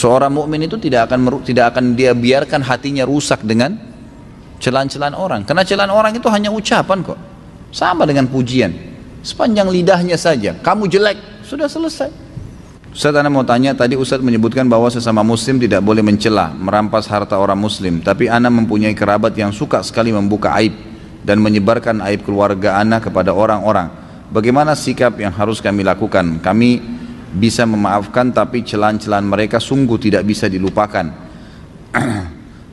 Seorang mukmin itu tidak akan dia biarkan hatinya rusak dengan celaan-celaan orang. Karena celaan orang itu hanya ucapan kok. Sama dengan pujian. Sepanjang lidahnya saja, kamu jelek, sudah selesai. Ustaz, Anda mau tanya, tadi Ustaz menyebutkan bahwa sesama muslim tidak boleh mencela, merampas harta orang muslim. Tapi Anda mempunyai kerabat yang suka sekali membuka aib dan menyebarkan aib keluarga Anda kepada orang-orang. Bagaimana sikap yang harus kami lakukan? Kami bisa memaafkan, tapi celaan-celaan mereka sungguh tidak bisa dilupakan.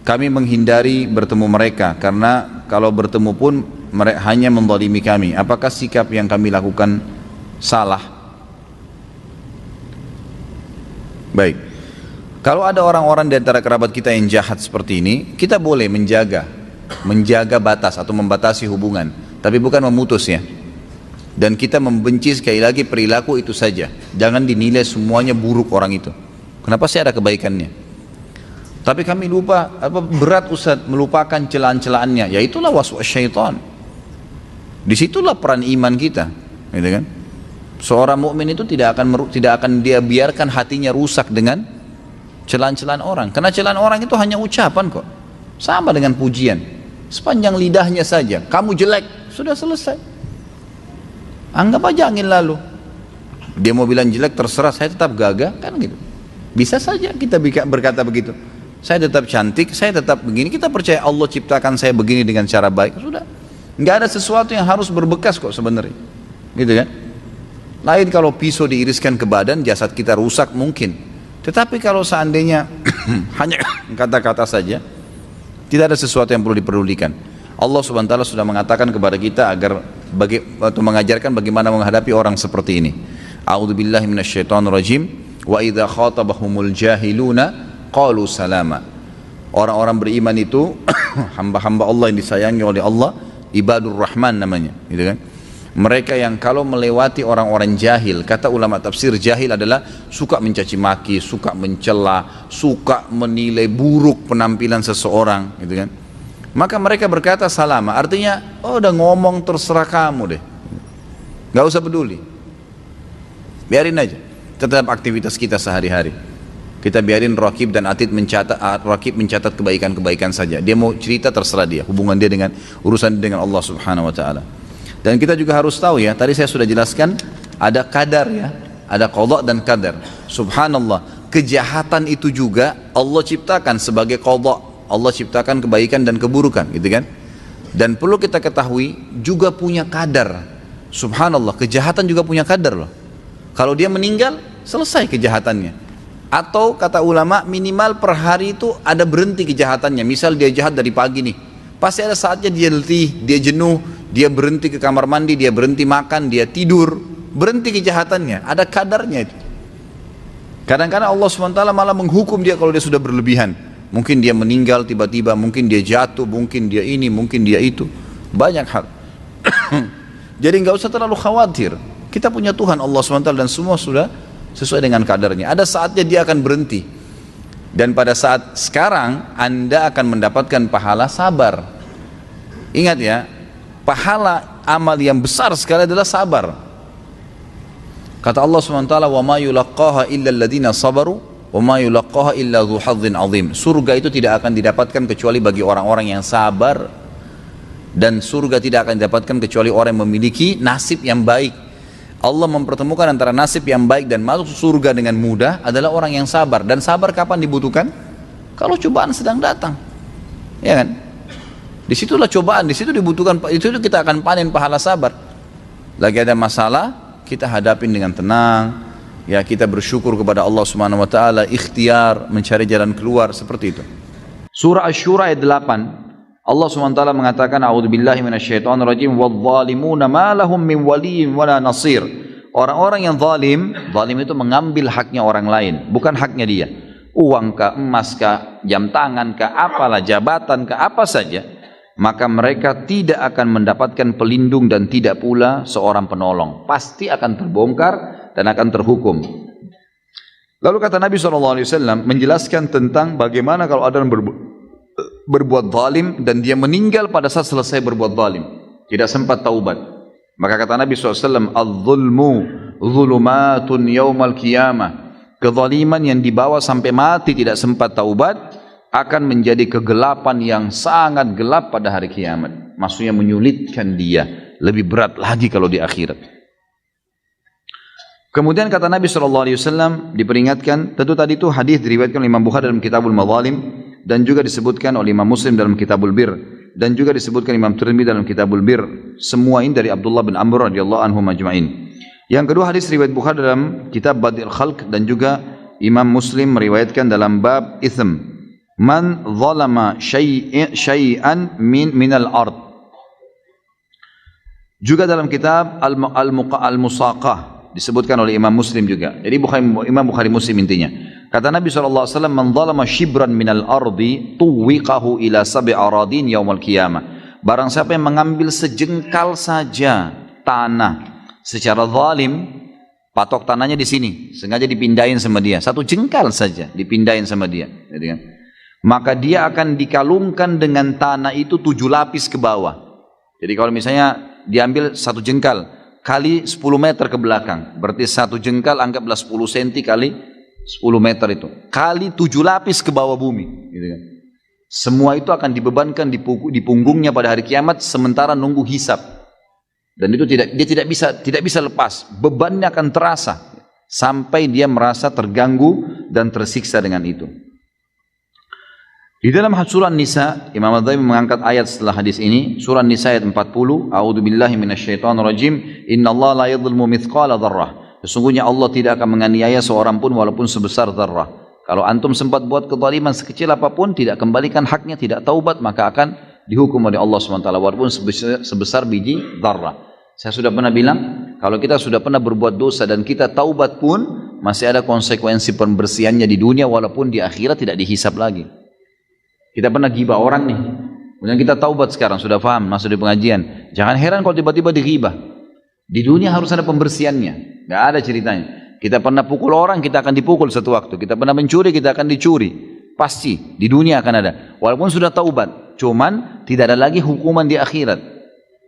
Kami menghindari bertemu mereka, karena kalau bertemu pun mereka hanya menzalimi kami. Apakah sikap yang kami lakukan salah? Baik, kalau ada orang-orang di antara kerabat kita yang jahat seperti ini, kita boleh menjaga batas atau membatasi hubungan, tapi bukan memutusnya. Dan kita membenci sekali lagi perilaku itu saja. Jangan dinilai semuanya buruk orang itu. Kenapa sih ada kebaikannya? Tapi kami lupa, berat Ustaz melupakan celaan-celaannya. Ya itulah waswas syaitan. Disitulah peran iman kita, gitu kan? Seorang mukmin itu tidak akan dia biarkan hatinya rusak dengan celaan-celaan orang. Karena celaan orang itu hanya ucapan kok. Sama dengan pujian. Sepanjang lidahnya saja, kamu jelek, sudah selesai. Anggap aja angin lalu. Dia mau bilang jelek, terserah, saya tetap gagah, kan gitu. Bisa saja kita berkata begitu. Saya tetap cantik, saya tetap begini. Kita percaya Allah ciptakan saya begini dengan cara baik, sudah. Nggak ada sesuatu yang harus berbekas kok sebenarnya, gitu kan? Lain kalau pisau diiriskan ke badan, jasad kita rusak mungkin. Tetapi kalau seandainya hanya kata-kata saja, tidak ada sesuatu yang perlu diperdulikan. Allah subhanahu wa ta'ala sudah mengatakan kepada kita agar atau mengajarkan bagaimana menghadapi orang seperti ini. A'udzubillahi minasyaitonirrajim. Wa idza khatabahumul jahiluna qalu salama. Orang-orang beriman itu hamba-hamba Allah yang disayangi oleh Allah, ibadur rahman namanya, gitu kan? Mereka yang kalau melewati orang-orang jahil, kata ulama tafsir, jahil adalah suka mencaci maki, suka mencela, suka menilai buruk penampilan seseorang, gitu kan? Maka mereka berkata salama, artinya oh udah ngomong terserah kamu deh, nggak usah peduli, biarin aja, tetap aktivitas kita sehari-hari. Kita biarin Raqib dan Atid mencatat kebaikan-kebaikan saja. Dia mau cerita terserah dia, hubungan dia dengan urusan dengan Allah subhanahu wa ta'ala. Dan kita juga harus tahu ya, tadi saya sudah jelaskan ada qadar ya, ada qadha dan qadar. Subhanallah, kejahatan itu juga Allah ciptakan sebagai qadha. Allah ciptakan kebaikan dan keburukan, gitu kan? Dan perlu kita ketahui juga punya kadar. Subhanallah, kejahatan juga punya kadar loh. Kalau dia meninggal, selesai kejahatannya. Atau kata ulama, minimal per hari itu ada berhenti kejahatannya. Misal dia jahat dari pagi nih, pasti ada saatnya dia letih, dia jenuh, dia berhenti ke kamar mandi, dia berhenti makan, dia tidur, berhenti kejahatannya. Ada kadarnya itu. Kadang-kadang Allah SWT malah menghukum dia kalau dia sudah berlebihan. Mungkin dia meninggal tiba-tiba, mungkin dia jatuh, mungkin dia ini, mungkin dia itu. Banyak hal. Jadi nggak usah terlalu khawatir. Kita punya Tuhan Allah SWT dan semua sudah sesuai dengan kadarnya. Ada saatnya dia akan berhenti. Dan pada saat sekarang Anda akan mendapatkan pahala sabar. Ingat ya, pahala amal yang besar sekali adalah sabar. Kata Allah SWT, wa ma yulaqqaha illa alladhina sabaru wa ma yulaqqaha illa dzu hadzin azim. Surga itu tidak akan didapatkan kecuali bagi orang-orang yang sabar, dan surga tidak akan didapatkan kecuali orang yang memiliki nasib yang baik. Allah mempertemukan antara nasib yang baik dan masuk surga dengan mudah adalah orang yang sabar. Dan sabar kapan dibutuhkan? Kalau cobaan sedang datang, ya kan? Disitulah cobaan, disitu dibutuhkan, itu kita akan panen pahala sabar. Lagi ada masalah, kita hadapin dengan tenang. Ya, kita bersyukur kepada Allah Subhanahu wa taala, ikhtiar mencari jalan keluar seperti itu. Surah Asy-Syura ayat 8. Allah Subhanahu wa taala mengatakan, a'udzubillahi minasyaitonirrajim, wadh-dhalimuna ma lahum min waliyyin wala nasir. Orang-orang yang zalim itu mengambil haknya orang lain, bukan haknya dia. Uang kah, emas kah, jam tangan kah, apalah, jabatan kah, apa saja. Maka mereka tidak akan mendapatkan pelindung dan tidak pula seorang penolong. Pasti akan terbongkar dan akan terhukum. Lalu kata Nabi SAW menjelaskan tentang bagaimana kalau ada yang berbuat zalim dan dia meninggal pada saat selesai berbuat zalim, tidak sempat taubat. Maka kata Nabi SAW, "Adz-zulmu zulumatun yaumal qiyamah." kezaliman yang dibawa sampai mati tidak sempat taubat akan menjadi kegelapan yang sangat gelap pada hari kiamat. Maksudnya menyulitkan dia, lebih berat lagi kalau di akhirat. Kemudian kata Nabi SAW diperingatkan, tentu tadi itu hadis diriwayatkan oleh Imam Bukhari dalam Kitabul Madzalim dan juga disebutkan oleh Imam Muslim dalam Kitabul Bir dan juga disebutkan Imam Tirmidzi dalam Kitabul Bir. Semua ini dari Abdullah bin Amr radhiyallahu anhu majma'in. Yang kedua hadis riwayat Bukhari dalam Kitab Badil Khalq dan juga Imam Muslim meriwayatkan dalam bab Ithm. Man zalama syai'an minal ard. Juga dalam kitab Al-Musaqah disebutkan oleh Imam Muslim juga. Jadi Imam Bukhari Muslim intinya. Kata Nabi SAW, man zalama shibran minal ardi tuwiqahu ila sab'i aradin yaumal qiyamah. Barang siapa yang mengambil sejengkal saja tanah secara zalim, patok tanahnya di sini, sengaja dipindahin sama dia, satu jengkal saja dipindahin sama dia, gitu kan? Maka dia akan dikalungkan dengan tanah itu 7 lapis ke bawah. Jadi kalau misalnya diambil satu jengkal kali 10 meter ke belakang, berarti satu jengkal anggaplah 10 cm kali 10 meter itu, kali 7 lapis ke bawah bumi, gitu kan? Semua itu akan dibebankan di punggungnya pada hari kiamat sementara nunggu hisab. Dan itu dia tidak bisa lepas, bebannya akan terasa sampai dia merasa terganggu dan tersiksa dengan itu. Di dalam surah Nisa, Imam Adzaimi mengangkat ayat setelah hadis ini, surah Nisa ayat 40, A'udzubillahi minasyaitonirrajim, innallaha la yadhlimu mithqala dzarrah. Sesungguhnya Allah tidak akan menganiaya seorang pun walaupun sebesar dzarrah. Kalau antum sempat buat kezaliman sekecil apapun, tidak kembalikan haknya, tidak taubat, maka akan dihukum oleh Allah SWT walaupun sebesar biji dzarrah. Saya sudah pernah bilang, kalau kita sudah pernah berbuat dosa dan kita taubat pun, masih ada konsekuensi pembersihannya di dunia walaupun di akhirat tidak dihisab lagi. Kita pernah ghibah orang nih, kemudian kita taubat sekarang, sudah paham, masuk di pengajian. Jangan heran kalau tiba-tiba dighibah. Di dunia harus ada pembersihannya, nggak ada ceritanya. Kita pernah pukul orang, kita akan dipukul satu waktu. Kita pernah mencuri, kita akan dicuri. Pasti, di dunia akan ada. Walaupun sudah taubat, cuman tidak ada lagi hukuman di akhirat.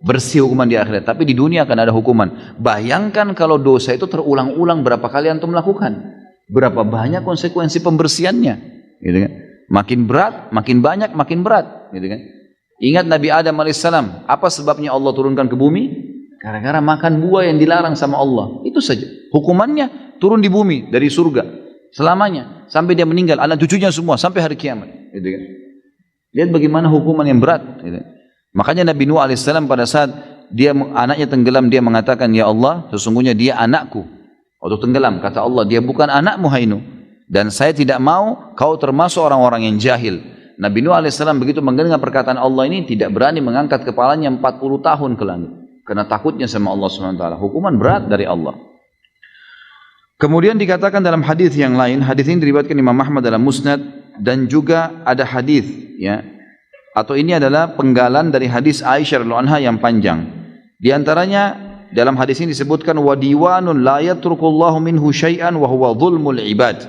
Bersih hukuman di akhirat, tapi di dunia akan ada hukuman. Bayangkan kalau dosa itu terulang-ulang, berapa kali antum melakukan, berapa banyak konsekuensi pembersihannya, gitu kan? Makin berat, makin banyak, makin berat, gitu kan? Ingat Nabi Adam alaihissalam, apa sebabnya Allah turunkan ke bumi? Gara-gara makan buah yang dilarang sama Allah. Itu saja. Hukumannya turun di bumi dari surga selamanya sampai dia meninggal, anak cucunya semua sampai hari kiamat, gitu kan? Lihat bagaimana hukuman yang berat, gitu. Makanya Nabi Nuh alaihissalam pada saat dia anaknya tenggelam, dia mengatakan, ya Allah, sesungguhnya dia anakku. Waktu tenggelam, kata Allah, dia bukan anakmu hai Nuh, dan saya tidak mau kau termasuk orang-orang yang jahil. Nabi Nuh alaihissalam begitu mendengar perkataan Allah ini, tidak berani mengangkat kepalanya 40 tahun ke langit, karena takutnya sama Allah SWT. Hukuman berat dari Allah. Kemudian dikatakan dalam hadis yang lain, hadis ini diriwayatkan Imam Ahmad dalam Musnad, dan juga ada hadis, ya, atau ini adalah penggalan dari hadis Aisyah radhiyallahu anha yang panjang. Di antaranya dalam hadis ini disebutkan wa diwanun la yatrukullahu minhu syai'an wa huwa dzulmul ibad.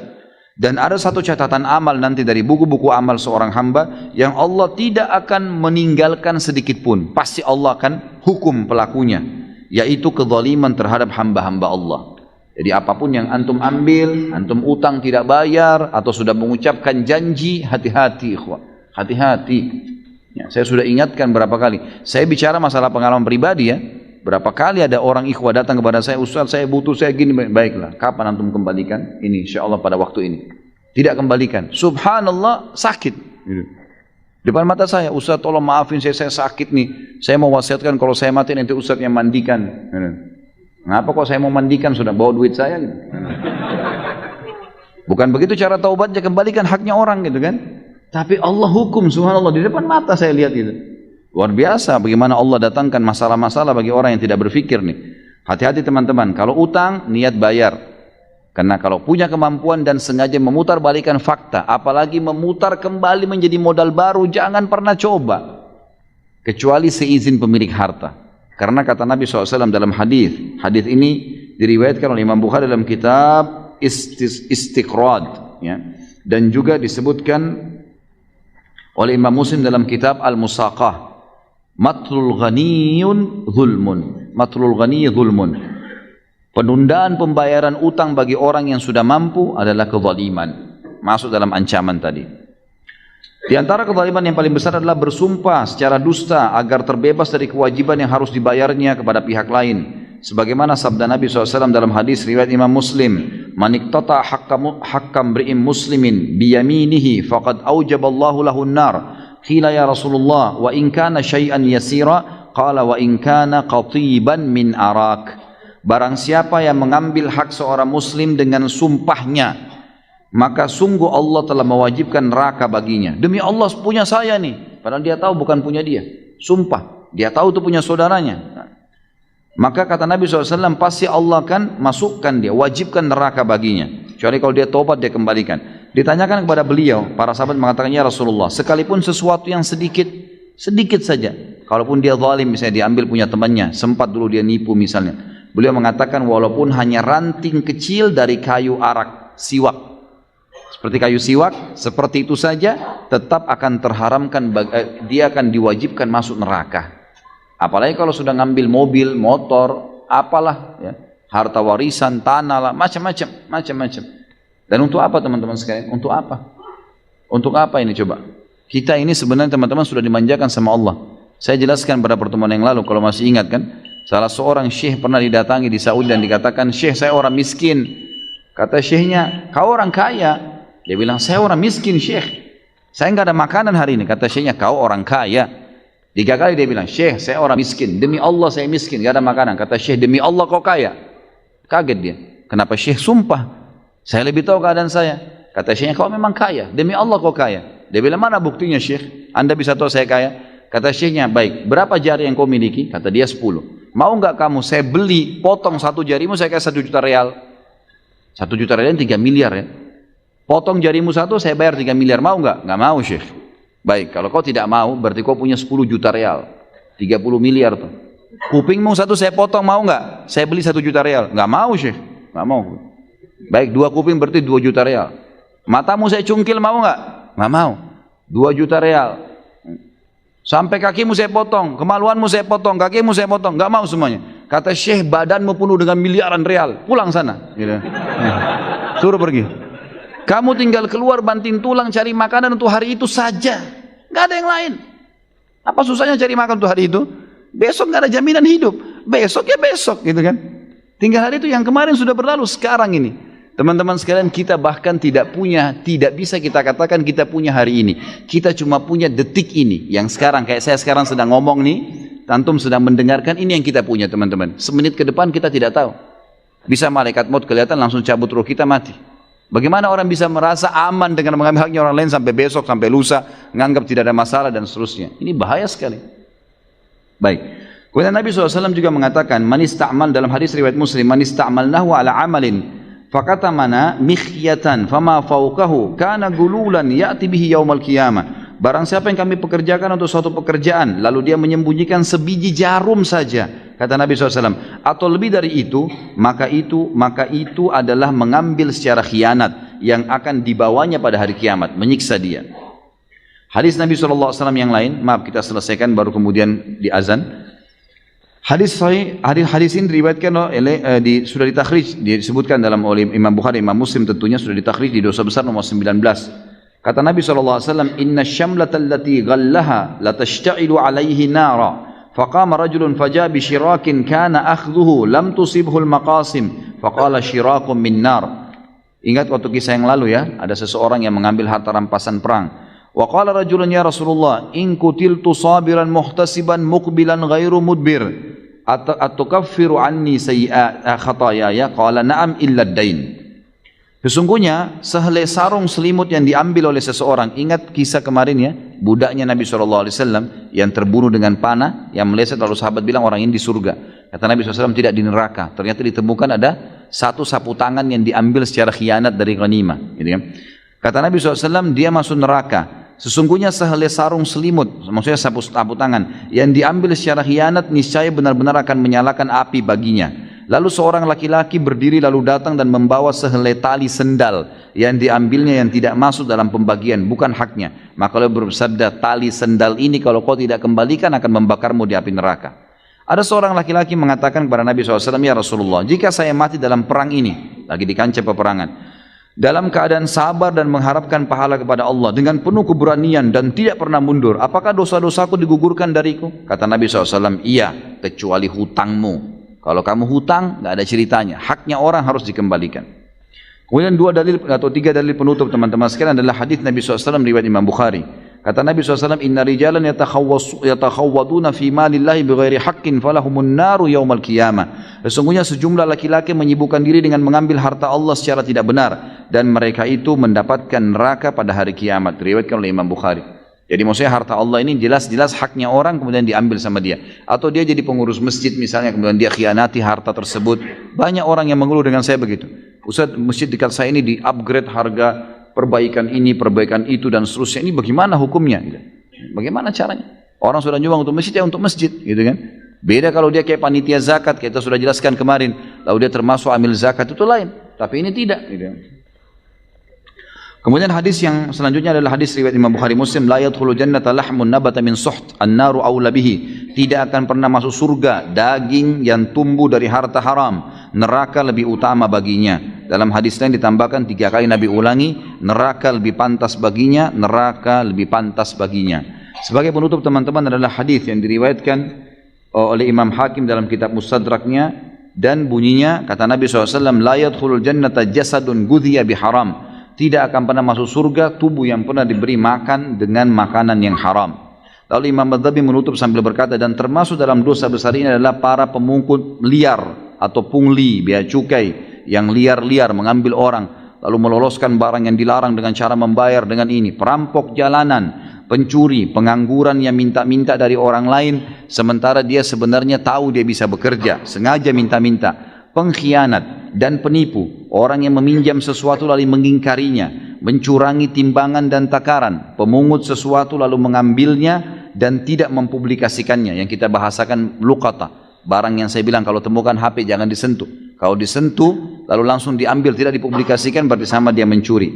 Dan ada satu catatan amal nanti dari buku-buku amal seorang hamba yang Allah tidak akan meninggalkan sedikit pun. Pasti Allah akan hukum pelakunya, yaitu kezaliman terhadap hamba-hamba Allah. Jadi apapun yang antum ambil, antum utang tidak bayar atau sudah mengucapkan janji, hati-hati ikhwah. Hati-hati. Ya, saya sudah ingatkan berapa kali. Saya bicara masalah pengalaman pribadi ya. Berapa kali ada orang ikhwah datang kepada saya, Ustaz saya butuh, saya gini. Baiklah, kapan antum kembalikan? Ini insyaAllah pada waktu ini. Tidak kembalikan. Subhanallah, sakit. Depan mata saya, Ustaz tolong maafin saya sakit nih. Saya mau wasiatkan kalau saya mati nanti Ustaz yang mandikan. Ngapa kok saya mau mandikan, sudah bawa duit saya gitu. Bukan begitu cara taubatnya, kembalikan haknya orang gitu kan. Tapi Allah hukum, subhanallah, di depan mata saya lihat itu. Luar biasa bagaimana Allah datangkan masalah-masalah bagi orang yang tidak berfikir nih. Hati-hati teman-teman, kalau utang niat bayar. Karena kalau punya kemampuan dan sengaja memutar balikan fakta, apalagi memutar kembali menjadi modal baru, jangan pernah coba. Kecuali seizin pemilik harta. Karena kata Nabi SAW dalam hadis ini diriwayatkan oleh Imam Bukhari dalam kitab Istiqrad, ya. Dan juga disebutkan oleh Imam Muslim dalam kitab Al-Musaqah, matlul ghaniyun zulmun, matlul ghani zulmun. Penundaan pembayaran utang bagi orang yang sudah mampu adalah kezaliman. Masuk dalam ancaman tadi. Di antara kezaliman yang paling besar adalah bersumpah secara dusta agar terbebas dari kewajiban yang harus dibayarnya kepada pihak lain. Sebagaimana sabda Nabi SAW dalam hadis riwayat Imam Muslim, "Man iqtata haqqam mri'in muslimin biyaminihi faqad aujaballahu lahu an-nar." Qila ya Rasulullah, wa in kana syai'an yasira? Qala wa in kana qatiban min arak. Barang siapa yang mengambil hak seorang muslim dengan sumpahnya, maka sungguh Allah telah mewajibkan neraka baginya. Demi Allah punya saya nih, padahal dia tahu bukan punya dia. Sumpah, dia tahu itu punya saudaranya. Maka kata Nabi SAW, pasti Allah akan masukkan dia, wajibkan neraka baginya. Kecuali kalau dia tobat, dia kembalikan. Ditanyakan kepada beliau, para sahabat mengatakan, ya Rasulullah, sekalipun sesuatu yang sedikit saja, kalaupun dia zalim, misalnya diambil punya temannya, sempat dulu dia nipu misalnya. Beliau mengatakan, walaupun hanya ranting kecil dari kayu arak, siwak, seperti kayu siwak, seperti itu saja, tetap akan terharamkan, dia akan diwajibkan masuk neraka. Apalagi kalau sudah ngambil mobil, motor, apalah, ya, harta warisan, tanah lah, macam-macam. Dan untuk apa teman-teman sekalian? Untuk apa? Untuk apa ini coba? Kita ini sebenarnya teman-teman sudah dimanjakan sama Allah. Saya jelaskan pada pertemuan yang lalu, kalau masih ingat kan, salah seorang syekh pernah didatangi di Saudi dan dikatakan, "Syekh, saya orang miskin." Kata syekhnya, "Kau orang kaya." Dia bilang, "Saya orang miskin, Syekh. Saya nggak ada makanan hari ini." Kata syekhnya, "Kau orang kaya." 3 kali dia bilang, "Syekh, saya orang miskin. Demi Allah saya miskin, nggak ada makanan." Kata syekh, "Demi Allah kau kaya." Kaget dia. Kenapa syekh sumpah? Saya lebih tahu keadaan saya. Kata syekhnya, "Kau memang kaya. Demi Allah kau kaya." Dia bilang, "Mana buktinya syekh? Anda bisa tahu saya kaya?" Kata syekhnya, "Baik, berapa jari yang kau miliki?" Kata dia, 10. "Mau nggak kamu saya beli, potong 1 jarimu, saya kasih 1 juta real." 1 juta real 3 miliar ya. Potong jarimu 1, saya bayar 3 miliar. Mau nggak? Nggak mau syekh. Baik, kalau kau tidak mau, berarti kau punya 10 juta real. 30 miliar tuh. Kupingmu 1 saya potong, mau nggak? Saya beli 1 juta real. Nggak mau syekh. Nggak mau. Baik, 2 kuping berarti 2 juta real. Matamu saya cungkil, mau nggak? Nggak mau. 2 juta real. Sampai kakimu saya potong, kemaluanmu saya potong, kakimu saya potong. Nggak mau semuanya. Kata syekh, badanmu penuh dengan miliaran real. Pulang sana. Gitu. Suruh pergi. Kamu tinggal keluar banting tulang cari makanan untuk hari itu saja. Gak ada yang lain. Apa susahnya cari makan untuk hari itu? Besok gak ada jaminan hidup. Besok ya besok gitu kan. Tinggal hari itu, yang kemarin sudah berlalu, sekarang ini. Teman-teman sekalian, kita bahkan tidak bisa kita katakan kita punya hari ini. Kita cuma punya detik ini. Yang sekarang, kayak saya sekarang sedang ngomong nih, antum sedang mendengarkan, ini yang kita punya teman-teman. Semenit ke depan kita tidak tahu. Bisa malaikat maut kelihatan langsung cabut ruh kita, mati. Bagaimana orang bisa merasa aman dengan mengambil haknya orang lain sampai besok, sampai lusa, menganggap tidak ada masalah dan seterusnya. Ini bahaya sekali. Baik. Kemudian Nabi SAW juga mengatakan, "Man ista'mal," dalam hadis riwayat Muslim, "Man ista'malnahu ala amalin, fakatamana mikhyatan, fama fawqahu, kana gululan ya'ti bihi yaumal qiyamah." Barang siapa yang kami pekerjakan untuk suatu pekerjaan, lalu dia menyembunyikan sebiji jarum saja, kata Nabi SAW, atau lebih dari itu, maka itu adalah mengambil secara khianat yang akan dibawanya pada hari kiamat, menyiksa dia. Hadis Nabi SAW yang lain, maaf kita selesaikan baru kemudian di azan. Hadis ini diriwayatkan sudah ditakhrij, disebutkan oleh Imam Bukhari, Imam Muslim tentunya sudah ditakhrij di dosa besar nomor 19. Kata Nabi SAW, "Inna syamlata allati ghallaha latashta'ilu alaihi nara." Faqama rajulun faja bi syirakin kana akhdhuhu lam tusibhu al-maqasim faqala syirakum min nar. Ingat waktu kisah yang lalu ya, ada seseorang yang mengambil harta rampasan perang. Wa qala rajulun ya Rasulullah, in kutiltu sabiran muhtasiban muqbilan ghairu mudbir atukaffiru anni sayyi'a khataaya? Qala na'am illa ad-dain. Sesungguhnya sehelai sarung selimut yang diambil oleh seseorang, ingat kisah kemarin ya, budaknya Nabi SAW yang terbunuh dengan panah, yang meleset, lalu sahabat bilang orang ini di surga. Kata Nabi SAW tidak di neraka. Ternyata ditemukan ada 1 sapu tangan yang diambil secara khianat dari ghanimah. Gitu kan? Kata Nabi SAW, dia masuk neraka. Sesungguhnya sehelai sarung selimut, maksudnya sapu tangan, yang diambil secara khianat niscaya benar-benar akan menyalakan api baginya. Lalu seorang laki-laki berdiri lalu datang dan membawa sehelai tali sendal yang diambilnya yang tidak masuk dalam pembagian, bukan haknya. Maka beliau bersabda, tali sendal ini kalau kau tidak kembalikan akan membakarmu di api neraka. Ada seorang laki-laki mengatakan kepada Nabi SAW, ya Rasulullah, jika saya mati dalam perang ini, lagi di kancah peperangan, dalam keadaan sabar dan mengharapkan pahala kepada Allah dengan penuh keberanian dan tidak pernah mundur, apakah dosa-dosaku digugurkan dariku? Kata Nabi SAW, iya, kecuali hutangmu. Kalau kamu hutang, nggak ada ceritanya, haknya orang harus dikembalikan. Kemudian 2 dalil atau 3 dalil penutup teman-teman sekalian adalah hadis Nabi SAW riwayat Imam Bukhari. Kata Nabi SAW, inna rijalan yatakhawwaduna fi malillahi bighairi haqqin falahumun naru yaumal qiyamah. Sesungguhnya sejumlah laki-laki menyibukkan diri dengan mengambil harta Allah secara tidak benar, dan mereka itu mendapatkan neraka pada hari kiamat. Diriwayatkan oleh Imam Bukhari. Jadi maksudnya harta Allah ini jelas-jelas haknya orang kemudian diambil sama dia. Atau dia jadi pengurus masjid misalnya, kemudian dia khianati harta tersebut. Banyak orang yang mengeluh dengan saya begitu. Ustaz, masjid dekat saya ini di-upgrade harga, perbaikan ini, perbaikan itu dan seterusnya. Ini bagaimana hukumnya? Bagaimana caranya? Orang sudah nyumbang untuk masjid, ya untuk masjid, gitu kan? Beda kalau dia kayak panitia zakat, kita sudah jelaskan kemarin. Lalu dia termasuk amil zakat, itu lain. Tapi ini tidak, gitu. Kemudian hadis yang selanjutnya adalah hadis riwayat Imam Bukhari Muslim, la yadkhulu jannata lahmun nabata min suht, an-naru aula bihi. Tidak akan pernah masuk surga daging yang tumbuh dari harta haram, neraka lebih utama baginya. Dalam hadis lain ditambahkan 3 kali Nabi ulangi, neraka lebih pantas baginya, neraka lebih pantas baginya. Sebagai penutup teman-teman adalah hadis yang diriwayatkan oleh Imam Hakim dalam kitab Mustadraknya, dan bunyinya kata Nabi SAW, la yadkhulul jannata jasadun gudhiya biharam. Tidak akan pernah masuk surga tubuh yang pernah diberi makan dengan makanan yang haram. Lalu Imam Madhabi menutup sambil berkata, dan termasuk dalam dosa besar ini adalah para pemungut liar atau pungli, bea cukai, yang liar-liar mengambil orang, lalu meloloskan barang yang dilarang dengan cara membayar dengan ini, perampok jalanan, pencuri, pengangguran yang minta-minta dari orang lain, sementara dia sebenarnya tahu dia bisa bekerja, sengaja minta-minta, pengkhianat dan penipu, orang yang meminjam sesuatu lalu mengingkarinya, mencurangi timbangan dan takaran, pemungut sesuatu lalu mengambilnya dan tidak mempublikasikannya, yang kita bahasakan luqata. Barang yang saya bilang kalau temukan HP jangan disentuh. Kalau disentuh lalu langsung diambil, tidak dipublikasikan, berarti sama dia mencuri.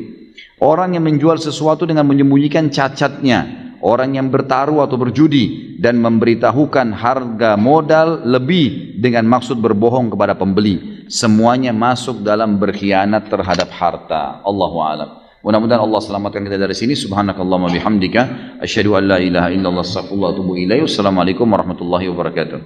Orang yang menjual sesuatu dengan menyembunyikan cacatnya, orang yang bertaruh atau berjudi dan memberitahukan harga modal lebih dengan maksud berbohong kepada pembeli, semuanya masuk dalam berkhianat terhadap harta. Allahu a'lam. Mudah-mudahan Allah selamatkan kita dari sini. Subhanakallahumma bihamdika asyhadu an la ilaha illallah astaghfirullah wa atubu ilaik. Wassalamualaikum warahmatullahi wabarakatuh.